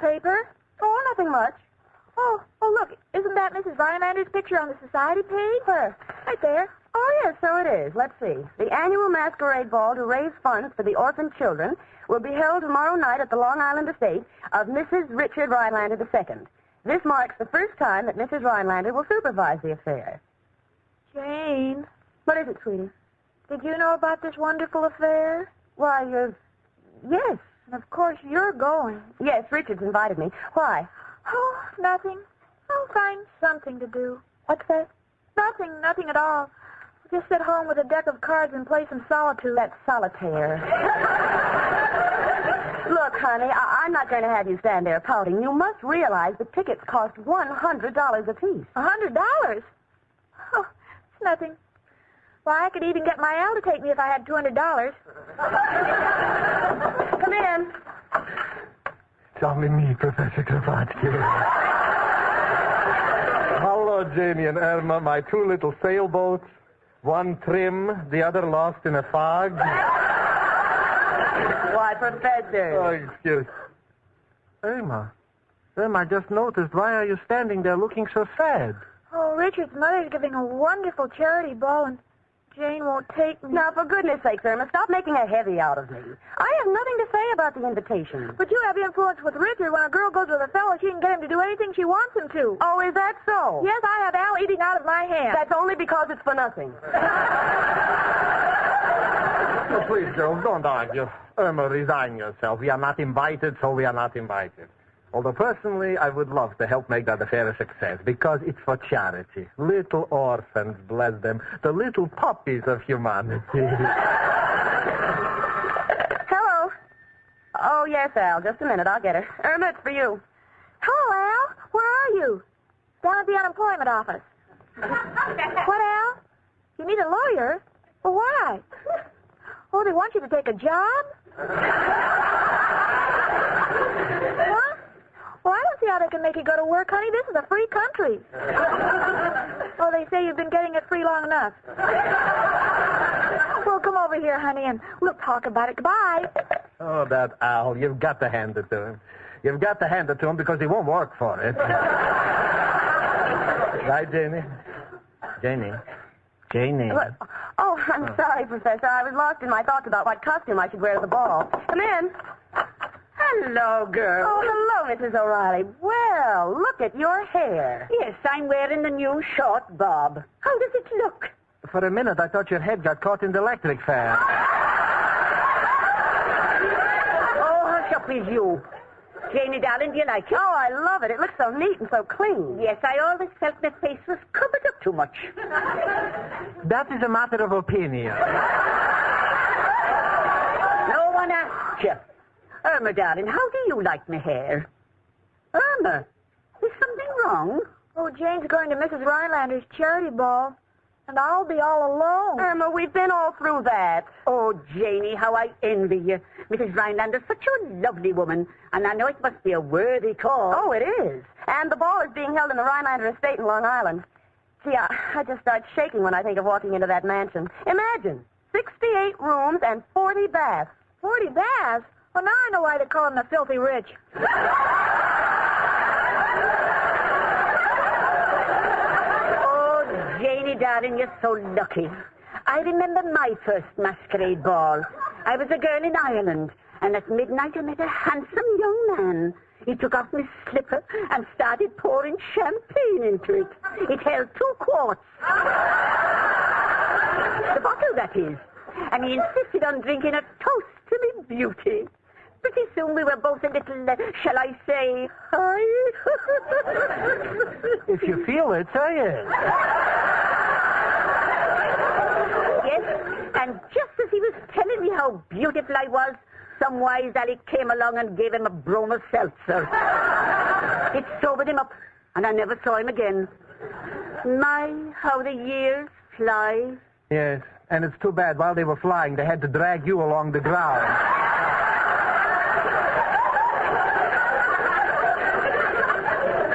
paper? Oh, nothing much. Oh, look. Isn't that Mrs. Rhinelander's picture on the society page? Where? Right there. Oh, yes, so it is. Let's see. The annual masquerade ball to raise funds for the orphan children will be held tomorrow night at the Long Island estate of Mrs. Richard Rhinelander II. This marks the first time that Mrs. Rhinelander will supervise the affair. Jane, What is it, sweetie? did you know about this wonderful affair? Why, yes. And of course you're going. Yes, Richard's invited me. Why? Oh, nothing. I'll find something to do. What's that? Nothing at all. Just sit home with a deck of cards and play some solitude. That's solitaire. Look, honey, I'm not going to have you stand there pouting. You must realize the tickets cost $100 apiece. $100? Oh, it's nothing. Why, I could even get my Al to take me if I had $200. Come in. It's only me, Professor Kravatsky. Hello, Janie and Irma, my two little sailboats. One trim, the other lost in a fog. Why, Professor? Oh, excuse. Irma, I just noticed. Why are you standing there looking so sad? Oh, Richard's mother's giving a wonderful charity ball, and Jane won't take me. Now, for goodness sake, Irma, stop making a heavy out of me. I have nothing to say about the invitation. But you have influence with Richard. When a girl goes with a fellow, she can get him to do anything she wants him to. Oh, is that so? Yes, I have Al eating out of my hand. That's only because it's for nothing. Oh, please, girls, don't argue. Irma, resign yourself. We are not invited, so we are not invited. Although, personally, I would love to help make that affair a success, because it's for charity. Little orphans, bless them. The little puppies of humanity. Hello. Oh, yes, Al. Just a minute. I'll get her. Irma, it's for you. Hello, Al. Where are you? Down at the unemployment office. What, Al? You need a lawyer? Well, why? Oh, they want you to take a job? What? Well, I don't see how they can make you go to work, honey. This is a free country. Oh, they say you've been getting it free long enough. Well, come over here, honey, and we'll talk about it. Goodbye. Oh, that Al. You've got to hand it to him. You've got to hand it to him because he won't work for it. Right, Janie? Janie. Oh, I'm sorry, Professor. I was lost in my thoughts about what costume I should wear to the ball. Come in. Hello, girl. Oh, hello, Mrs. O'Reilly. Well, look at your hair. Yes, I'm wearing the new short bob. How does it look? For a minute, I thought your head got caught in the electric fan. Oh, hush up with you. Janie, darling, do you like it? Oh, I love it. It looks so neat and so clean. Yes, I always felt my face was covered up too much. That is a matter of opinion. No one asked you. Irma, darling, how do you like my hair? Irma, is something wrong? Oh, Jane's going to Mrs. Rhinelander's charity ball, and I'll be all alone. Irma, we've been all through that. Oh, Janie, how I envy you. Mrs. Rhinelander's such a lovely woman, and I know it must be a worthy cause. Oh, it is. And the ball is being held in the Rhinelander estate in Long Island. See, I just start shaking when I think of walking into that mansion. Imagine, 68 rooms and 40 baths. 40 baths? Well, now I know why they call him the filthy rich. Oh, Janie, darling, you're so lucky. I remember my first masquerade ball. I was a girl in Ireland, and at midnight I met a handsome young man. He took off my slipper and started pouring champagne into it. It held 2 quarts. The bottle, that is. And he insisted on drinking a toast to me beauty. Pretty soon we were both a little, shall I say, high? If you feel it, say it. Yes, and just as he was telling me how beautiful I was, some wise alley came along and gave him a bromo seltzer. It sobered him up, and I never saw him again. My, how the years fly. Yes, and it's too bad. While they were flying, they had to drag you along the ground.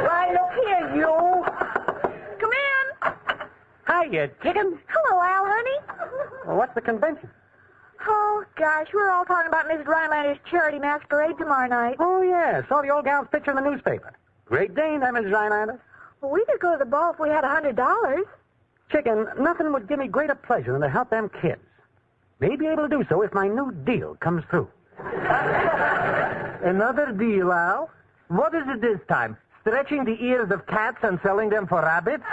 Why, look here, you. Come in. Hiya, chicken. Hello, Al, honey. Well, what's the convention? Oh, Gosh, we're all talking about Mrs. Rhinelander's charity masquerade tomorrow night. Oh, yeah. Saw the old gal's picture in the newspaper. Great Dane, that Mrs. Rhinelander. Well, we could go to the ball if we had $100. Chicken, nothing would give me greater pleasure than to help them kids. May be able to do so if my new deal comes through. Another deal, Al? What is it this time? Stretching the ears of cats and selling them for rabbits?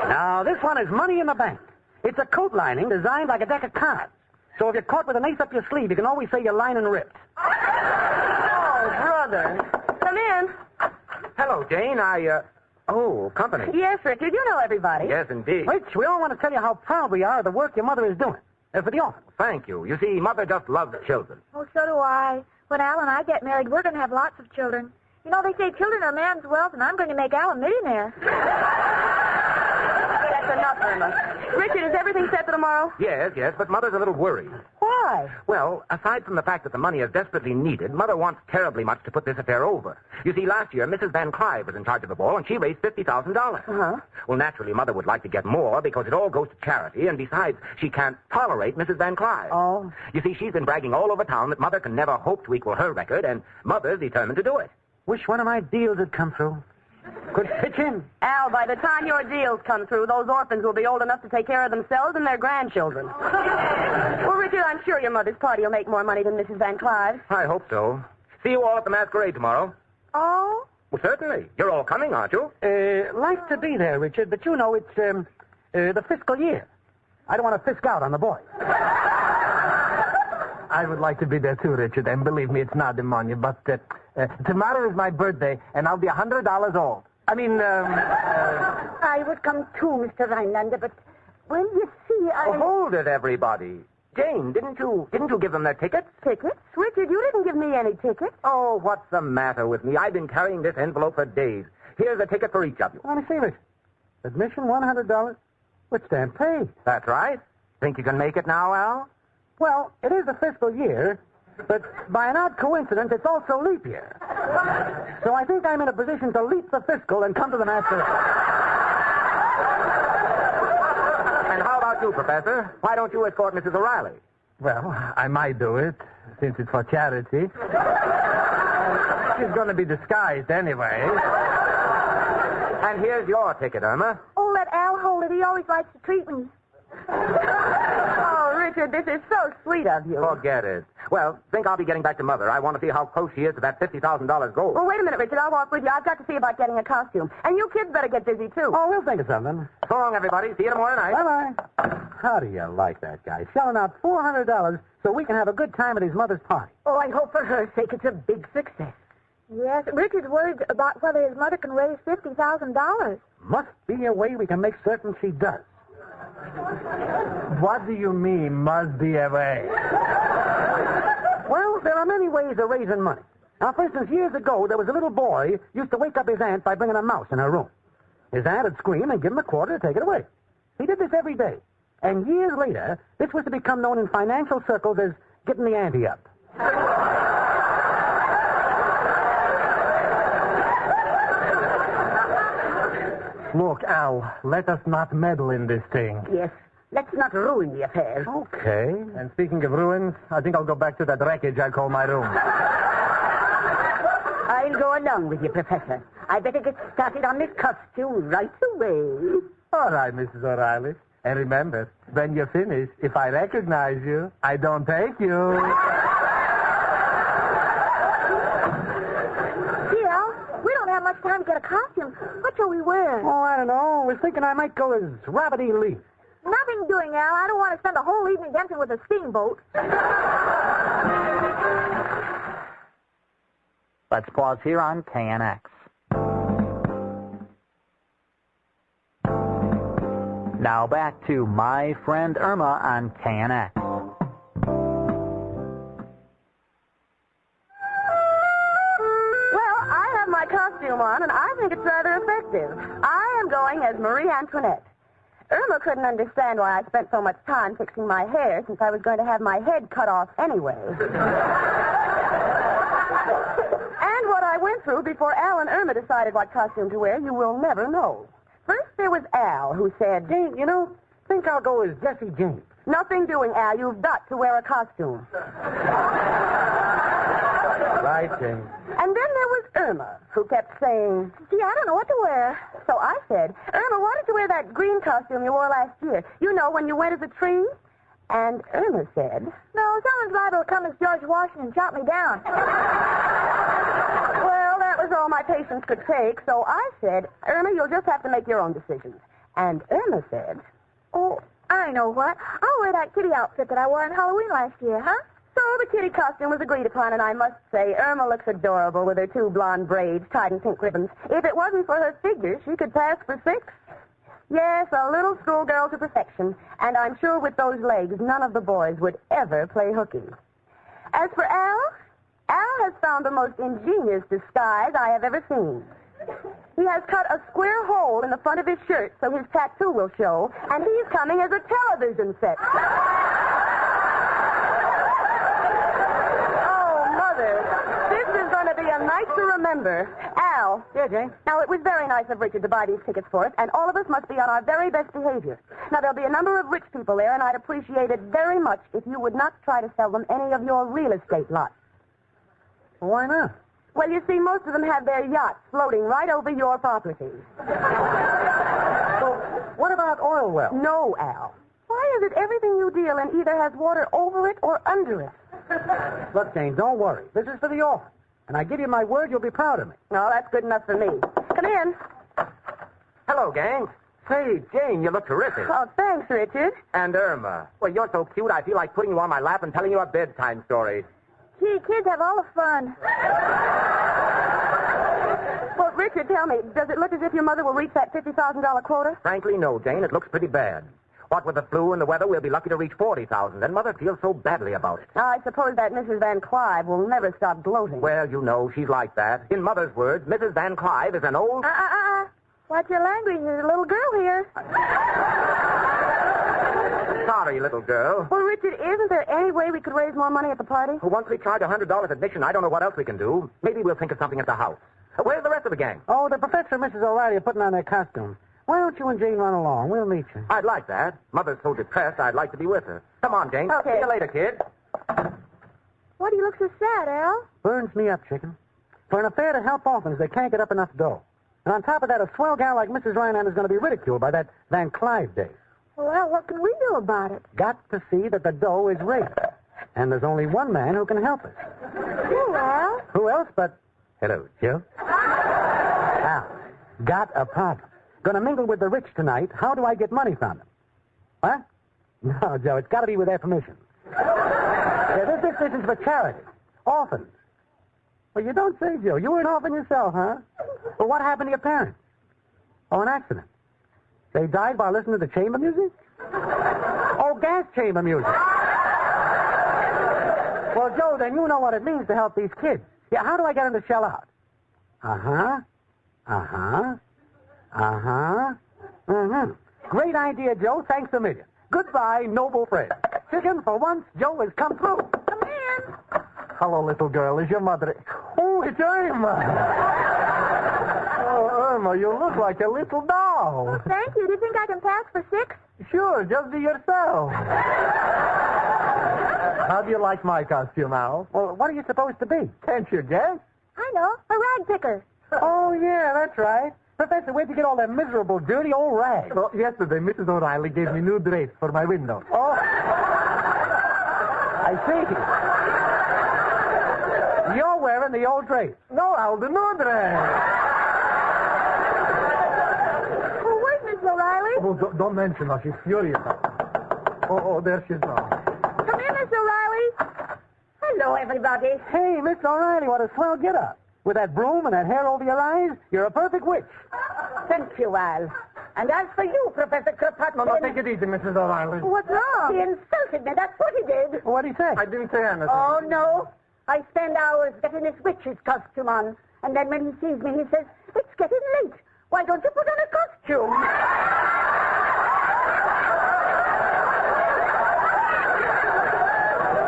Now, this one is money in the bank. It's a coat lining designed like a deck of cards. So if you're caught with an ace up your sleeve, you can always say your lining ripped. Oh, brother. Come in. Hello, Jane. Oh, company. Yes, Richard, you know everybody. Yes, indeed. Rich, we all want to tell you how proud we are of the work your mother is doing. For the orphan. Thank you. You see, Mother just loves children. Oh, so do I. When Al and I get married, we're going to have lots of children. You know, they say children are man's wealth, and I'm going to make Al a millionaire. That's enough, Irma. Richard, is everything set for tomorrow? Yes, but Mother's a little worried. Why? Well, aside from the fact that the money is desperately needed, Mother wants terribly much to put this affair over. You see, last year, Mrs. Van Clive was in charge of the ball, and she raised $50,000. Uh-huh. Well, naturally, Mother would like to get more because it all goes to charity, and besides, she can't tolerate Mrs. Van Clive. Oh. You see, she's been bragging all over town that Mother can never hope to equal her record, and Mother's determined to do it. Wish one of my deals had come through. Could pitch in. Al, by the time your deals come through, those orphans will be old enough to take care of themselves and their grandchildren. Well, Richard, I'm sure your mother's party will make more money than Mrs. Van Clive's. I hope so. See you all at the masquerade tomorrow. Oh? Well, certainly. You're all coming, aren't you? Like to be there, Richard, but you know it's the fiscal year. I don't want to fisk out on the boys. I would like to be there too, Richard, and believe me, it's not the money, but tomorrow is my birthday, and I'll be $100 old. I would come too, Mr. Rhinelander, but, well, you see, I... Oh, hold it, everybody. Jane, didn't you give them their tickets? Tickets? Richard, you didn't give me any tickets. Oh, what's the matter with me? I've been carrying this envelope for days. Here's a ticket for each of you. Let me see, Richard. Admission, $100. With stamp paid. That's right. Think you can make it now, Al? Well, it is the fiscal year, but by an odd coincidence, it's also leap year. So I think I'm in a position to leap the fiscal and come to the masquerade. And how about you, Professor? Why don't you escort Mrs. O'Reilly? Well, I might do it, since it's for charity. She's going to be disguised anyway. And here's your ticket, Irma. Oh, let Al hold it. He always likes to treat me. Oh, Richard, this is so sweet of you. Forget it. Well, think I'll be getting back to Mother. I want to see how close she is to that $50,000 goal. Well, wait a minute, Richard. I'll walk with you. I've got to see about getting a costume. And you kids better get busy, too. Oh, we'll think of something. So long, everybody. See you tomorrow night. Bye-bye. How do you like that guy? Selling out $400 so we can have a good time at his mother's party. Oh, I hope for her sake it's a big success. Yes, Richard's worried about whether his mother can raise $50,000. Must be a way we can make certain she does. What do you mean, must be a way? Well, there are many ways of raising money. Now, for instance, years ago, there was a little boy used to wake up his aunt by bringing a mouse in her room. His aunt would scream and give him a quarter to take it away. He did this every day. And years later, this was to become known in financial circles as getting the ante up. Look, Al, let us not meddle in this thing. Yes, let's not ruin the affair. Okay. And speaking of ruins, I think I'll go back to that wreckage I call my room. I'll go along with you, Professor. I better get started on this costume right away. All right, Mrs. O'Reilly. And remember, when you're finished, if I recognize you, I don't take you. Gee, Al, we don't have much time to get a costume. What shall we wear? Oh, I don't know. I was thinking I might go as Robert E. Lee. Nothing doing, Al. I don't want to spend the whole evening dancing with a steamboat. Let's pause here on KNX. Now back to My Friend Irma on KNX. Well, I have my costume on, and I think it's rather effective. I am going as Marie Antoinette. Irma couldn't understand why I spent so much time fixing my hair, since I was going to have my head cut off anyway. And what I went through before Al and Irma decided what costume to wear, you will never know. First there was Al, who said, Jane, you know, think I'll go as Jesse James. nothing doing, Al. You've got to wear a costume. Right, Jane. And then there was Irma, who kept saying, Gee, I don't know what to wear. so I said, Irma, why don't you wear that green costume you wore last year? You know, when you went as a tree? And Irma said, No, someone's liable to come as George Washington and chop me down. well, that was all my patience could take, so I said, Irma, you'll just have to make your own decisions. And Irma said, Oh, I know what. I'll wear that kitty outfit that I wore on Halloween last year, huh? so the kitty costume was agreed upon, and I must say, Irma looks adorable with her 2 blonde braids tied in pink ribbons. If it wasn't for her figure, she could pass for 6. Yes, a little schoolgirl to perfection, and I'm sure with those legs, none of the boys would ever play hooky. As for Al has found the most ingenious disguise I have ever seen. He has cut a square hole in the front of his shirt so his tattoo will show, and he's coming as a television set. Oh, Mother, this is going to be a night to remember. Al. Yeah, Jane? Now, it was very nice of Richard to buy these tickets for us, and all of us must be on our very best behavior. Now, there'll be a number of rich people there, and I'd appreciate it very much if you would not try to sell them any of your real estate lots. Well, why not? Well, you see, most of them have their yachts floating right over your property. So, what about oil wells? No, Al. Why is it everything you deal in either has water over it or under it? Look, Jane, don't worry. This is for the orphan. And I give you my word you'll be proud of me. No, that's good enough for me. Come in. Hello, gang. Say, Jane, you look terrific. Oh, thanks, Richard. And Irma. Well, you're so cute, I feel like putting you on my lap and telling you a bedtime story. Gee, kids have all the fun. Well, Richard, tell me, does it look as if your mother will reach that $50,000 quota? Frankly, no, Jane. It looks pretty bad. What with the flu and the weather, we'll be lucky to reach 40,000, and Mother feels so badly about it. I suppose that Mrs. Van Clive will never stop gloating. Well, you know, she's like that. In Mother's words, Mrs. Van Clive is an old... Watch your language. There's a little girl here. Sorry, little girl. Well, Richard, isn't there any way we could raise more money at the party? Once we charge $100 admission, I don't know what else we can do. Maybe we'll think of something at the house. Where's the rest of the gang? Oh, the professor and Mrs. O'Reilly are putting on their costumes. Why don't you and Jane run along? We'll meet you. I'd like that. Mother's so depressed, I'd like to be with her. Come on, Jane. Okay. See you later, kid. Why do you look so sad, Al? Burns me up, chicken. For an affair to help orphans, they can't get up enough dough. And on top of that, a swell gal like Mrs. Rhinelander is going to be ridiculed by that Van Clive day. Well, Al, what can we do about it? Got to see that the dough is raised. And there's only one man who can help us. Who, Al? Who else but... Hello, Joe. Al, got a problem. Gonna mingle with the rich tonight. How do I get money from them? What? No, Joe, it's got to be with their permission. Yeah, this is for charity. Orphans. Well, you don't say, Joe. You were an orphan yourself, huh? Well, what happened to your parents? Oh, an accident. They died while listening to the chamber music? Oh, gas chamber music. Well, Joe, then you know what it means to help these kids. Yeah, how do I get them to shell out? Great idea, Joe. Thanks a million. Goodbye, noble friend. Chicken, for once, Joe has come through. Come in. Hello, little girl. Is your mother... Oh, it's Irma. Oh, Irma, you look like a little doll. Thank you. Do you think I can pass for 6? Sure, just be yourself. How do you like my costume, Al? Well, what are you supposed to be? Can't you guess? I know. A rag picker. Oh, yeah, that's right. Professor, where'd you get all that miserable, dirty old rags? Well, yesterday, Mrs. O'Reilly gave me new drapes for my window. Oh, I see. You're wearing the old drapes. No, Al, the new drapes. Oh, where's Miss O'Reilly? Oh, don't mention her. She's furious. Oh, there she's gone. Come in, Miss O'Reilly. Hello, everybody. Hey, Miss O'Reilly, what a swell get-up. With that broom and that hair over your eyes, you're a perfect witch. Thank you, Al. And as for you, Professor Kropotkin... No, take it easy, Mrs. O'Reilly. What's wrong? He insulted me, that's what he did. What'd he say? I didn't say anything. Oh, no. I spend hours getting this witch's costume on. And then when he sees me, he says, it's getting late. Why don't you put on a costume?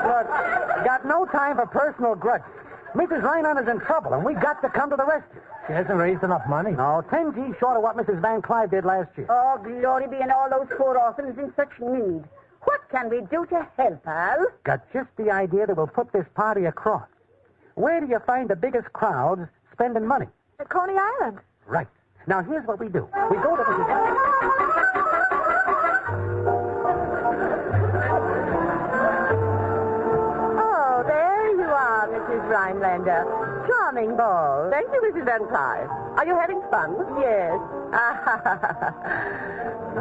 Look, got no time for personal grudges. Mrs. Rhinelander's in trouble, and we got to come to the rescue. She hasn't raised enough money. No, 10 G's short of what Mrs. Van Clive did last year. Oh, glory be in all those poor orphans in such need. What can we do to help, Al? Got just the idea that we'll put this party across. Where do you find the biggest crowds spending money? At Coney Island. Right. Now, here's what we do. We go to Mrs. Oh, there you are, Mrs. Rhinelander. Charming ball. Thank you, Mrs. Van Clive. Are you having fun? Yes.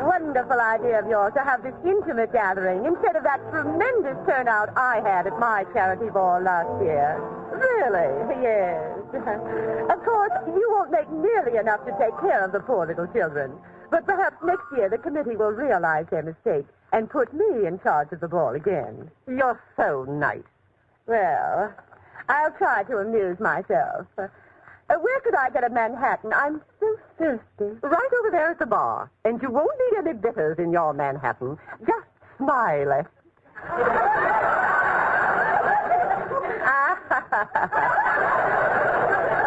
Wonderful idea of yours to have this intimate gathering instead of that tremendous turnout I had at my charity ball last year. Really? Yes. Of course, you won't make nearly enough to take care of the poor little children. But perhaps next year the committee will realize their mistake and put me in charge of the ball again. You're so nice. Well, I'll try to amuse myself. Where could I get a Manhattan? I'm so thirsty. Right over there at the bar. And you won't need any bitters in your Manhattan. Just smile.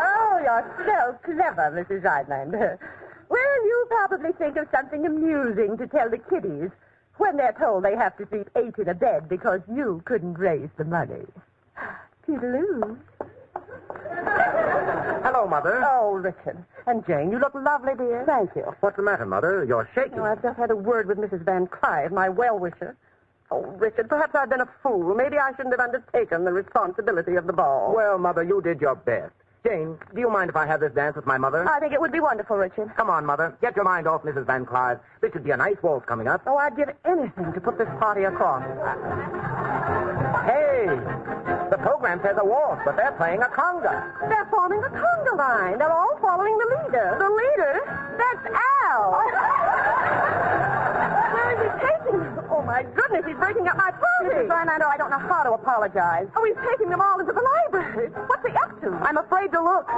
Oh, you're so clever, Mrs. Rhinelander. Well, you probably think of something amusing to tell the kiddies when they're told they have to sleep 8 in a bed because you couldn't raise the money. Toodaloo. Hello, Mother. Oh, Richard. And Jane, you look lovely, dear. Thank you. What's the matter, Mother? You're shaking. Oh, I've just had a word with Mrs. Van Clive, my well-wisher. Oh, Richard, perhaps I've been a fool. Maybe I shouldn't have undertaken the responsibility of the ball. Well, Mother, you did your best. Jane, do you mind if I have this dance with my mother? I think it would be wonderful, Richard. Come on, Mother. Get your mind off Mrs. Van Clive. This should be a nice waltz coming up. Oh, I'd give anything to put this party across. Hey! The program says a waltz, but they're playing a conga. They're forming a conga line. They're all following the leader. The leader? That's Al. Where is he taking them? Oh, my goodness, he's breaking up my party. Mrs. Rhinelander, I don't know how to apologize. Oh, he's taking them all into the library. What's he up to? I'm afraid to look. But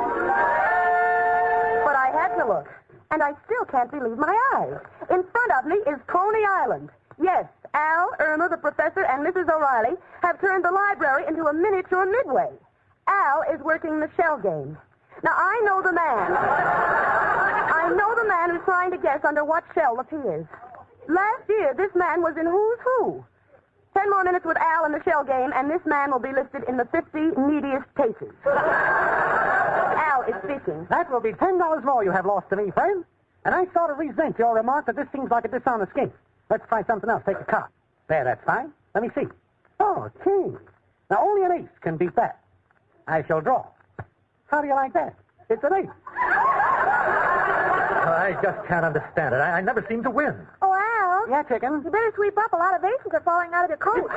I had to look. And I still can't believe my eyes. In front of me is Coney Island. Yes, Al, Irma, the professor, and Mrs. O'Reilly have turned the library into a miniature Midway. Al is working the shell game. Now, I know the man. I know the man who's trying to guess under what shell the P is. Last year, this man was in Who's Who. 10 more minutes with Al in the shell game, and this man will be listed in the 50 neediest cases. Al is speaking. That will be $10 more you have lost to me, friend. And I sort of resent your remark that this seems like a dishonest game. Let's try something else. Take a card. There, that's fine. Let me see. Oh, king. Now, only an ace can beat that. I shall draw. How do you like that? It's an ace. I just can't understand it. I never seem to win. Oh, Al. Yeah, chicken. You better sweep up. A lot of aces are falling out of your coat.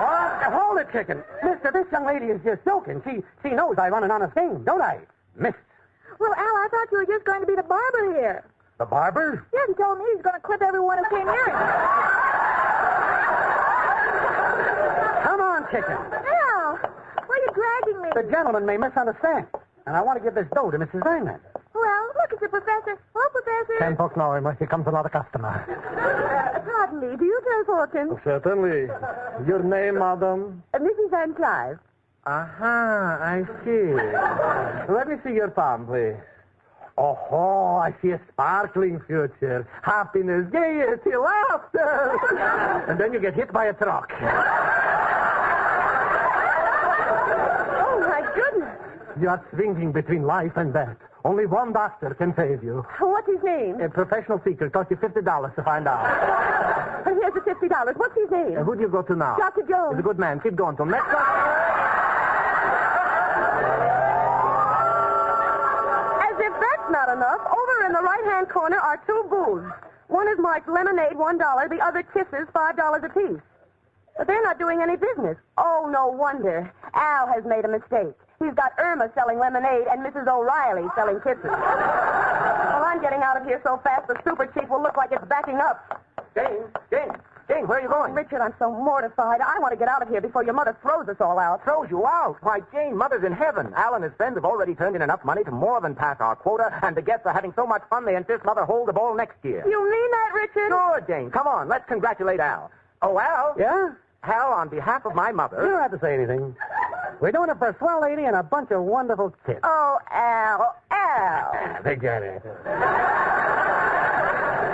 Oh, hold it, chicken. Mister, this young lady is just joking. She knows I run an honest game, don't I? Miss. Well, Al, I thought you were just going to be the barber here. The barber? Yes, he told me he's going to clip everyone who came near him. Come on, chicken. Al, where are you dragging me? The gentleman may misunderstand. And I want to give this dough to Mrs. Rhinelander. Well, look, it's the professor. Oh, Professor. Can't talk now, Irma. Here comes another customer. Pardon me, do you tell fortunes? Certainly. Your name, madam? Mrs. Van Clive. Aha, I see. Let me see your palm, please. Oh, I see a sparkling future. Happiness, gaiety, laughter. And then you get hit by a truck. Oh, my goodness. You are swinging between life and death. Only one doctor can save you. What's his name? A professional secret. Cost you $50 to find out. Here's the $50. What's his name? Who do you go to now? Dr. Jones. He's a good man. Keep going to him. Next one. As if that's not enough, over in the right-hand corner are 2 booths. One is marked lemonade, $1. The other kisses, $5 apiece. But they're not doing any business. Oh, no wonder. Al has made a mistake. He's got Irma selling lemonade and Mrs. O'Reilly selling kisses. Well, I'm getting out of here so fast the super chief will look like it's backing up. Jane, where are you going? Richard, I'm so mortified. I want to get out of here before your mother throws us all out. Throws you out? Why, Jane, Mother's in heaven. Al and his friends have already turned in enough money to more than pass our quota, and the guests are having so much fun they insist Mother hold the ball next year. You mean that, Richard? Sure, Jane. Come on, let's congratulate Al. Oh, Al? Yeah? Hal, on behalf of my mother... You don't have to say anything. We're doing it for a swell lady and a bunch of wonderful kids. Oh, Al. Forget it.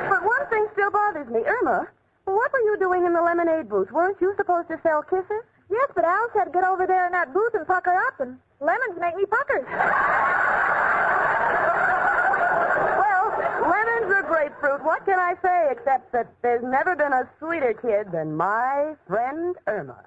But one thing still bothers me. Irma, what were you doing in the lemonade booth? Weren't you supposed to sell kisses? Yes, but Al said get over there in that booth and pucker up, and lemons make me pucker. Well, lemons are grapefruit. What can I say except that there's never been a sweeter kid than my friend Irma.